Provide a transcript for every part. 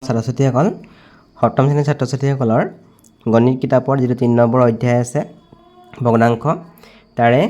ছাত্ৰ-ছাত্ৰীসকল সপ্তম শ্ৰেণীৰ ছাত্ৰ-ছাত্ৰীসকলৰ গণিত কিতাপৰ যিটো ৩ নম্বৰ অধ্যায় আছে ভগ্নাংশ তাৰে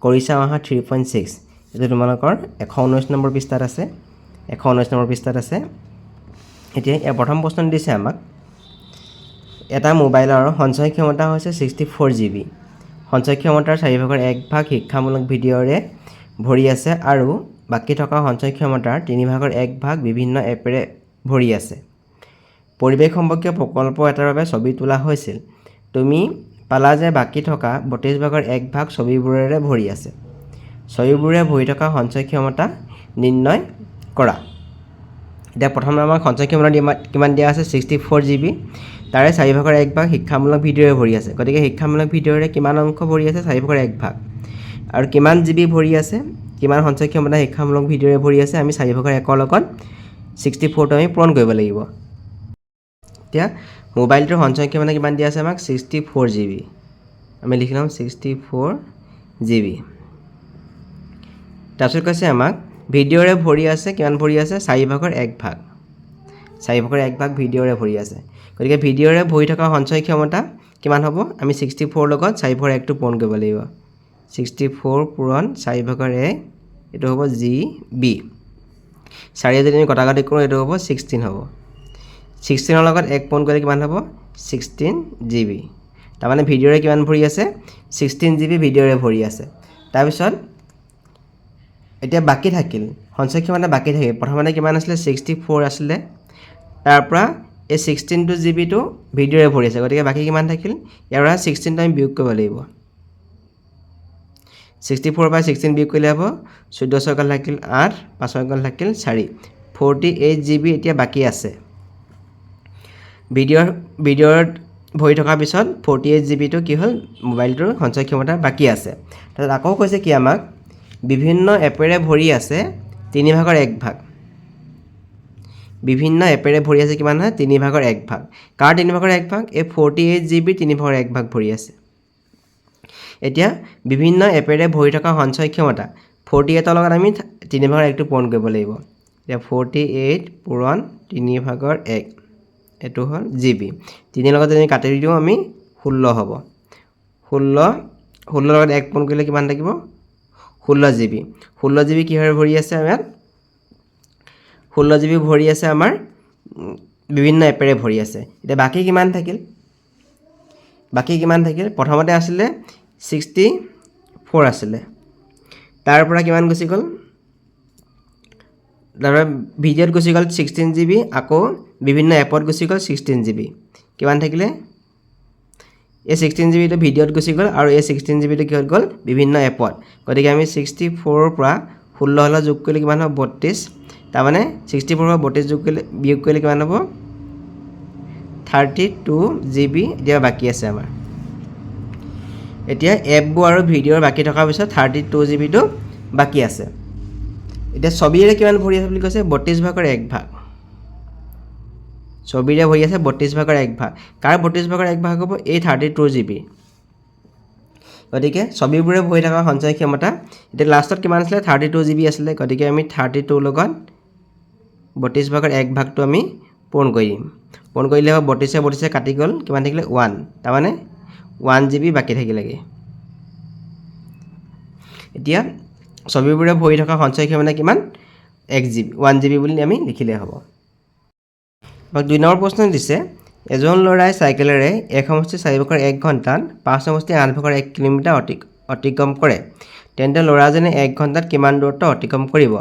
কৰিছা অহা 3.6 এইটো তোমালোকৰ 119 নম্বৰ পৃষ্ঠাত আছে 119 নম্বৰ পৃষ্ঠাত আছে। এতিয়া এই প্ৰথম প্ৰশ্ন দিছে আমাক এটা মোবাইলৰ সঞ্চয় ক্ষমতা হৈছে 64 GB। সঞ্চয় ক্ষমতাৰ 4/1 শিক্ষামূলক ভিডিঅ'ৰে ভৰি আছে আৰু বাকী থকা সঞ্চয় ক্ষমতাৰ 3/1 বিভিন্ন এপেৰে ভৰি আছে। পৰিৱেশ সম্পৰ্কীয় প্ৰকল্প এটাৰ বাবে ছবি তোলা হৈছিল। তুমি পালা যে বাকী থকা 32/1 ছবিবোৰেৰে ভৰি আছে। ছবিবোৰে ভৰি থকা সঞ্চয় ক্ষমতা নিৰ্ণয় কৰা। এতিয়া প্ৰথমে আমাক সঞ্চয় ক্ষমতা কিমান দিয়া আছে 64 GB। তাৰে 4/1 শিক্ষামূলক ভিডিঅ'ৰে ভৰি আছে। গতিকে শিক্ষামূলক ভিডিঅ'ৰে কিমান অংশ ভৰি আছে 4/1 আৰু কিমান GB ভৰি আছে কিমান সঞ্চয় ক্ষমতা শিক্ষামূলক ভিডিঅ'ৰে ভৰি আছে আমি 4/1 লগত 64টো আমি পূৰণ কৰিব লাগিব। এতিয়া মোবাইলটোৰ সঞ্চয় ক্ষমতা কিমান দিয়া আছে আমাক 64 GB। আমি লিখি ল'ম 64 GB। তাৰপিছত কৈছে আমাক ভিডিঅ'ৰে ভৰি আছে কিমান ভৰি আছে 4/1 4/1 ভিডিঅ'ৰে ভৰি আছে। গতিকে ভিডিঅ'ৰে ভৰি থকা সঞ্চয় ক্ষমতা কিমান হ'ব আমি 64 লগত 4/1টো পূৰণ কৰিব লাগিব। 64 পূৰণ 4/1 এইটো হ'ব GB। 4 যদি আমি কটাকটি কৰোঁ এইটো হ'ব 16 হ'ব। 16ৰ লগত 1 পূৰণ কৰিলে কিমান হ'ব 16 GB। তাৰমানে ভিডিঅ'ৰে কিমান ভৰি আছে 16 GB ভিডিঅ'ৰে ভৰি আছে। তাৰপিছত এতিয়া বাকী থাকিল সঞ্চয় ক্ষমতা বাকী থাকিল। প্ৰথমতে কিমান আছিলে 64 আছিলে তাৰপৰা এই 16টো GBটো ভিডিঅ'ৰে ভৰি আছে। গতিকে বাকী কিমান থাকিল ইয়াৰ পৰা 16টো আমি বিয়োগ কৰিব লাগিব। 64 পৰা 16 বিয়োগ কৰিলে হ'ব 14 থাকিল 8 5 থাকিল 4 48 GB এতিয়া বাকী আছে। ভিডিঅ'ত ভৰি থকাৰ পিছত 48 GBটো কি হ'ল মোবাইলটোৰ সঞ্চয় ক্ষমতা বাকী আছে। তাৰপিছত আকৌ কৈছে কি আমাক বিভিন্ন এপেৰে ভৰি আছে 3/1 বিভিন্ন এপেৰে ভৰি আছে কিমান হয় 3/1 কাৰ 3/1 এই 48 GB 3/1 ভৰি আছে। এতিয়া বিভিন্ন এপেৰে ভৰি থকা সঞ্চয় ক্ষমতা 48ৰ লগত আমি 3/1টো পূৰণ কৰিব লাগিব। এতিয়া 48 পূৰণ 3/1 এইটো হ'ল GB। 3ৰ লগত যদি কাটি দিওঁ আমি 16 হ'ব। 16 লগত 1 পূৰণ কৰিলে কিমান থাকিব 16 GB। 16 GB কিহৰে ভৰি আছে আমাৰ 16 GB ভৰি আছে আমাৰ বিভিন্ন এপেৰে ভৰি আছে। এতিয়া বাকী কিমান থাকিল প্ৰথমতে আছিলে 64 আছিলে তাৰ পৰা কিমান গুচি গ'ল তাৰপৰা ভিডিঅ'ত গুচি গ'ল 16 GB আকৌ বিভিন্ন এপত গুচি গ'ল 16 GB কিমান থাকিলে এই 16 GBটো ভিডিঅ'ত গুচি গ'ল আৰু এই 16 GBটো কিহত গ'ল বিভিন্ন এপত। গতিকে আমি 64ৰ পৰা 16 যোগ কৰিলে কিমান হ'ব 32। তাৰমানে 64ৰ পৰা 32 বিয়োগ কৰিলে কিমান হ'ব 32 GB এতিয়া বাকী আছে আমাৰ। এতিয়া এপবোৰ আৰু ভিডিঅ'ৰ বাকী থকাৰ পিছত 32 GBটো বাকী আছে। এতিয়া ছবিৰে কিমান ভৰি আছে বুলি কৈছে 32/1 ছবিৰে ভৰি আছে 32/1 কাৰ 32/1 হ'ব এই 32 GB। গতিকে ছবিবোৰে ভৰি থকা সঞ্চয় ক্ষমতা এতিয়া লাষ্টত কিমান আছিলে 32 GB আছিলে। গতিকে আমি 32 লগত 32/1টো আমি পূৰণ কৰি দিম। পূৰণ কৰিলে হ'ব 32 কাটি গ'ল কিমান থাকিলে 1 তাৰমানে 1 GB বাকী থাকিলেগৈ। এতিয়া ছবিবোৰে ভৰি থকা সঞ্চয় ক্ষমতা কিমান 1 GB বুলি আমি লিখিলে হ'ব। 2 নম্বৰ প্ৰশ্ন দিছে এজন ল'ৰাই চাইকেলেৰে 1 সমষ্টি 4/1 ঘণ্টাত 5 সমষ্টি 8/1 কিলোমিটাৰ অতিক্ৰম কৰে। তেন্তে ল'ৰাজনে 1 ঘণ্টাত কিমান দূৰত্ব অতিক্ৰম কৰিব।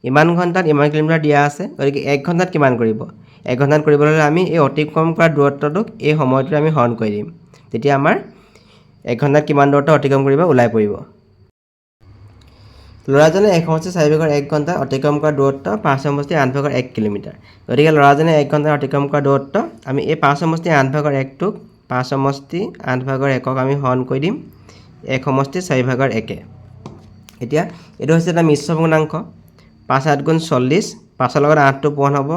ইমান ঘণ্টাত ইমান কিলোমিটাৰ দিয়া আছে। গতিকে 1 ঘণ্টাত কিমান কৰিব 1 ঘণ্টাত কৰিবলৈ হ'লে আমি এই অতিক্ৰম কৰা দূৰত্বটোক এই সময়টোৰে আমি হৰণ কৰি দিম। তেতিয়া আমাৰ 1 ঘণ্টাত কিমান দূৰত্ব অতিক্ৰম কৰিব ওলাই পৰিব। ল'ৰাজনে 1 সমষ্টি 4/1 ঘণ্টাত অতিক্ৰম কৰা দূৰত্ব 5 সমষ্টি 8/1 কিলোমিটাৰ। গতিকে ল'ৰাজনে 1 ঘণ্টাত অতিক্ৰম কৰা দূৰত্ব আমি এই 5 সমষ্টি 8/1টোক 5 সমষ্টি 8/1ক আমি হৰণ কৰি দিম 1 সমষ্টি 4/1। এতিয়া এইটো হৈছে এটা মিশ্ৰ পূৰ্ণাংক 5 × 8 = 40 5ৰ লগত 8টো পূৰণ হ'ব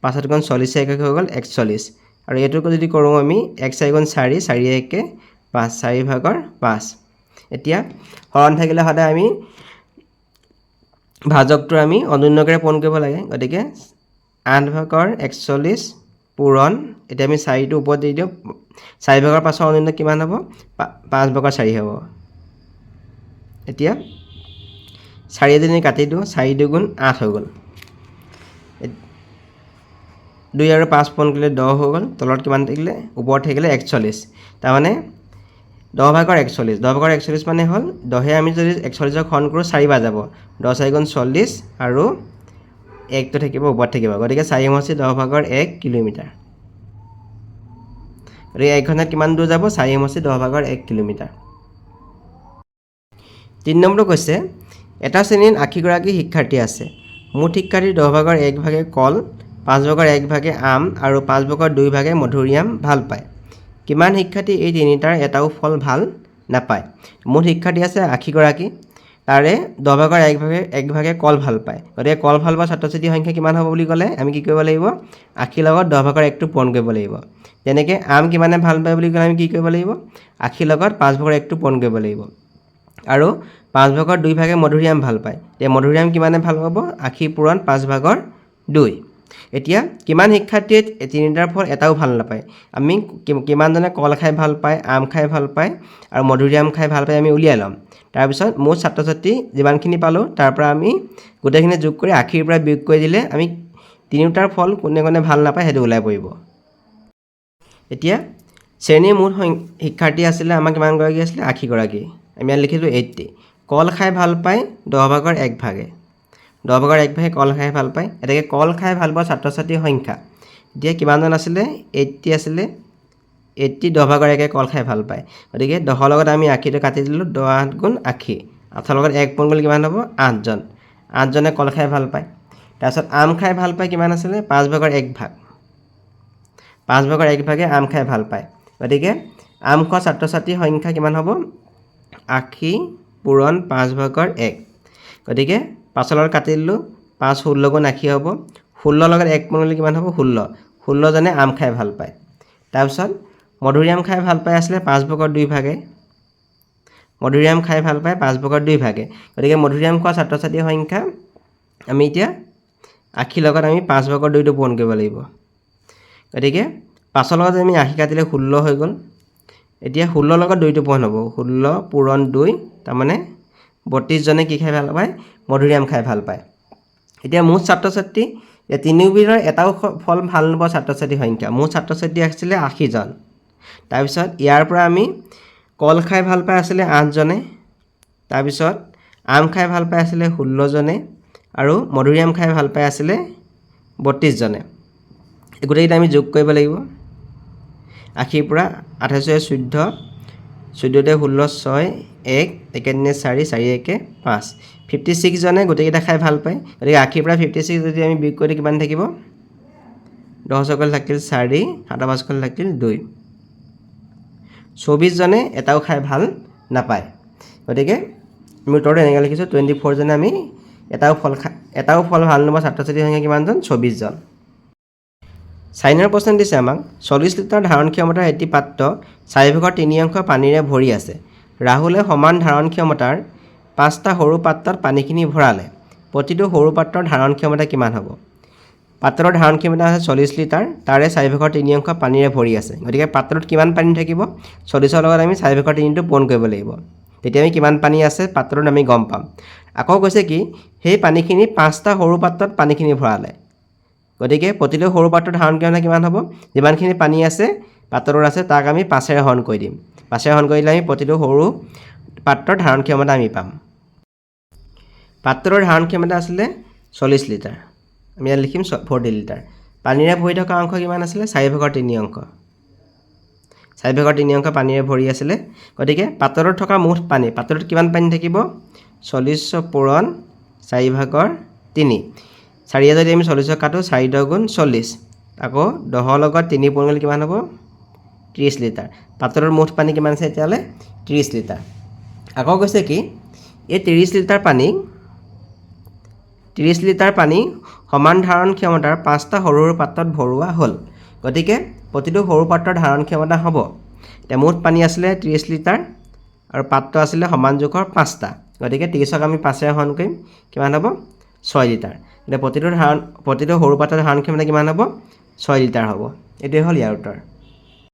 5 × 8 = 40 হৈ গ'ল 41 আৰু এইটোকো যদি কৰোঁ আমি 1 × 4 = 4 4 × 1 = 5 4/5। এতিয়া হৰণ থাকিলে সদায় আমি ভাজকটো আমি অনুন্নয়কেৰে পূৰণ কৰিব লাগে। গতিকে 8/41 পূৰণ এতিয়া আমি 4টো ওপৰত দি দিওঁ 4/5 অনুপাত কিমান হ'ব 5/4 হ'ব এতিয়া 4 যদি কাটি দিওঁ 4 × 2 = 8 হৈ গ'ল 2 আৰু 5 পূৰণ কৰিলে 10 হৈ গ'ল তলত কিমান থাকিলে ওপৰত থাকিলে 41 তাৰমানে 10/41 10/41 মানে হ'ল 10 আমি যদি 41 খন কৰোঁ 4 বাৰ যাব 10 × 4 = 40 আৰু 1টো থাকিব ওপৰত থাকিব গতিকে 4 সমষ্টি 10/1 কিলোমিটাৰ গতিকে 1 ঘণ্টাত কিমান দূৰ যাব 4 সমষ্টি 10/1 কিলোমিটাৰ 3 নম্বৰটো কৈছে এটা শ্ৰেণীত 80গৰাকী শিক্ষাৰ্থী আছে মুঠ শিক্ষাৰ্থীৰ 10/1 ভাগে কল 5/1 ভাগে আম আৰু 5/2 ভাগে মধুৰিআম ভাল পায় কিমান শিক্ষাৰ্থী এই তিনিটাৰ এটাও ফল ভাল নাপায় মুঠ শিক্ষাৰ্থী আছে 80গৰাকী তাৰে 10/1 ভাগে কল ভাল পায় গতিকে কল ভাল পোৱা ছাত্ৰ ছাত্ৰীৰ সংখ্যা কিমান হ'ব বুলি ক'লে আমি কি কৰিব লাগিব 80 লগত 10/1টো পূৰণ কৰিব লাগিব তেনেকৈ আম কিমানে ভাল পায় বুলি ক'লে আমি কি কৰিব লাগিব 80 লগত 5/1টো পূৰণ কৰিব লাগিব আৰু 5/2 ভাগে মধুৰিআম ভাল পায় এতিয়া মধুৰিআম কিমানে ভাল পাব 80 পূৰণ 5/2 এতিয়া কিমান শিক্ষাৰ্থীয়ে তিনিটাৰ ফল এটাও ভাল নাপায় আমি কিমানজনে কল খাই ভাল পায় আম খাই ভাল পায় আৰু মধুৰিআম খাই ভাল পায় আমি উলিয়াই ল'ম তাৰপিছত মুঠ ছাত্ৰ ছাত্ৰী যিমানখিনি পালোঁ তাৰ পৰা আমি গোটেইখিনি যোগ কৰি 80ৰ পৰা বিয়োগ কৰি দিলে আমি তিনিটাৰ ফল কোনে কোনে ভাল নাপায় সেইটো ওলাই পৰিব এতিয়া শ্ৰেণীৰ মুঠ শিক্ষাৰ্থী আছিলে আমাৰ কিমানগৰাকী আছিলে 80গৰাকী আমি ইয়াত লিখিলোঁ 80 কল খাই ভাল পায় 10/1 ভাগে 10/1 ভাগে কল খাই ভাল পায় এতেকে কল খাই ভাল পোৱা ছাত্ৰ ছাত্ৰীৰ সংখ্যা এতিয়া কিমানজন আছিলে 80 আছিলে 80 10/1 কল খাই ভাল পায় গতিকে 10 লগত আমি 80টো কাটি দিলোঁ 10 × 8 = 80 8 লগত 1 পূৰণ কৰিলে কিমান হ'ব 8জন 8জনে কল খাই ভাল পায় তাৰপিছত আম খাই ভাল পায় কিমান আছিলে 5/1 ভাগ 5/1 ভাগে আম খাই ভাল পায় গতিকে আম খোৱা ছাত্ৰ ছাত্ৰীৰ সংখ্যা কিমান হ'ব 80 পূৰণ 5/1 গতিকে 5 লগত কাটি দিলোঁ 5 16 × 80 হ'ব 16 লগত 1 পূৰণ কৰিলে কিমান হ'ব 16জনে আম খাই ভাল পায় তাৰপিছত মধুৰিআম খাই ভাল পায় আছিলে 5/2 ভাগে মধুৰিআম খাই ভাল পায় 5/2 ভাগে গতিকে মধুৰিআম খোৱা ছাত্ৰ ছাত্ৰীৰ সংখ্যা আমি এতিয়া 80 লগত আমি 5/2টো পূৰণ কৰিব লাগিব গতিকে 5 লগত আমি 80 কাটিলে 16 হৈ গ'ল এতিয়া 16 লগত 2টো পূৰণ হ'ব 16 পূৰণ 2 তাৰমানে 32জনে কি খাই ভাল পায় মধুৰিআম খাই ভাল পায় এতিয়া মুঠ ছাত্ৰ ছাত্ৰী তিনিওবিধৰ এটাও ফল ভাল নোপোৱা ছাত্ৰ ছাত্ৰীৰ সংখ্যা মুঠ ছাত্ৰ ছাত্ৰী আছিলে 80জন তাৰপিছত ইয়াৰ পৰা আমি কল খাই ভাল পাই আছিলে 8জনে তাৰপিছত আম খাই ভাল পাই আছিলে 16জনে আৰু মধুৰিআম খাই ভাল পাই আছিলে 32জনে গোটেইকেইটা আমি যোগ কৰিব লাগিব 80ৰ পৰা 28 14 14তে 16 6 1 1 4 4 1 5 56জনে গোটেইকেইটা খাই ভাল পায় গতিকে 80ৰ পৰা 56 যদি আমি বিয়োগ কৰি কিমান থাকিব 10 সকল থাকিল 4 7 5 সকল থাকিল 2 24জনে এটাও খাই ভাল নাপায় গতিকে আমি উত্তৰটো এনেকৈ লিখিছোঁ 24জনে আমি এটাও ফল ভাল নোপোৱা ছাত্ৰ ছাত্ৰীৰ সংখ্যা কিমানজন 24জন 4 নম্বৰ প্ৰশ্ন দিছে আমাক 40 লিটাৰ ধাৰণ ক্ষমতাৰ এটি পাত্ৰ 4/3 পানীৰে ভৰি আছে ৰাহুলে সমান ধাৰণ ক্ষমতাৰ 5টা সৰু পাত্ৰত পানীখিনি ভৰালে প্ৰতিটো সৰু পাত্ৰৰ ধাৰণ ক্ষমতা কিমান হ'ব পাত্ৰৰ ধাৰণ ক্ষমতা আছে 40 লিটাৰ তাৰে 4/3 পানীৰে ভৰি আছে গতিকে পাত্ৰত কিমান পানী থাকিব 40ৰ লগত আমি 4/3টো পূৰণ কৰিব লাগিব তেতিয়া আমি কিমান পানী আছে পাত্ৰত আমি গম পাম আকৌ কৈছে কি সেই পানীখিনি 5টা সৰু পাত্ৰত পানীখিনি ভৰালে গতিকে প্ৰতিটো সৰু পাত্ৰৰ ধাৰণ ক্ষমতা কিমান হ'ব যিমানখিনি পানী আছে পাত্ৰত আছে তাক আমি 5ৰে হৰণ কৰি দিম 5ৰে হৰণ কৰিলে আমি প্ৰতিটো সৰু পাত্ৰৰ ধাৰণ ক্ষমতা আমি পাম পাত্ৰৰ ধাৰণ ক্ষমতা আছিলে 40 লিটাৰ আমি ইয়াত লিখিম 40 লিটাৰ পানীৰে ভৰি থকা অংশ কিমান আছিলে 4/3 4/3 পানীৰে ভৰি আছিলে গতিকে পাত্ৰত থকা মুঠ পানী পাত্ৰত কিমান পানী থাকিব 40 পূৰণ 4/3 4 যদি আমি 40 কাটো 4 × 10 = 40 আকৌ 10 লগত 3 পূৰণ কৰিলে কিমান হ'ব 30 লিটাৰ পাত্ৰৰ মুঠ পানী কিমান আছে এতিয়ালৈ 30 লিটাৰ আকৌ কৈছে কি এই 30 লিটাৰ পানী সমান ধাৰণ ক্ষমতাৰ 5টা সৰু সৰু পাত্ৰত ভৰোৱা হ'ল গতিকে প্ৰতিটো সৰু পাত্ৰৰ ধাৰণ ক্ষমতা হ'ব এতিয়া মুঠ পানী আছিলে 30 লিটাৰ আৰু পাত্ৰ আছিলে সমান জোখৰ 5টা গতিকে 30ক আমি 5ৰে হৰণ কৰিম কিমান হ'ব 6 লিটাৰ এতিয়া প্ৰতিটো সৰু পাত্ৰৰ ধাৰণ ক্ষমতা কিমান হ'ব 6 লিটাৰ হ'ব এইটোৱে হ'ল ইয়াৰ উত্তৰ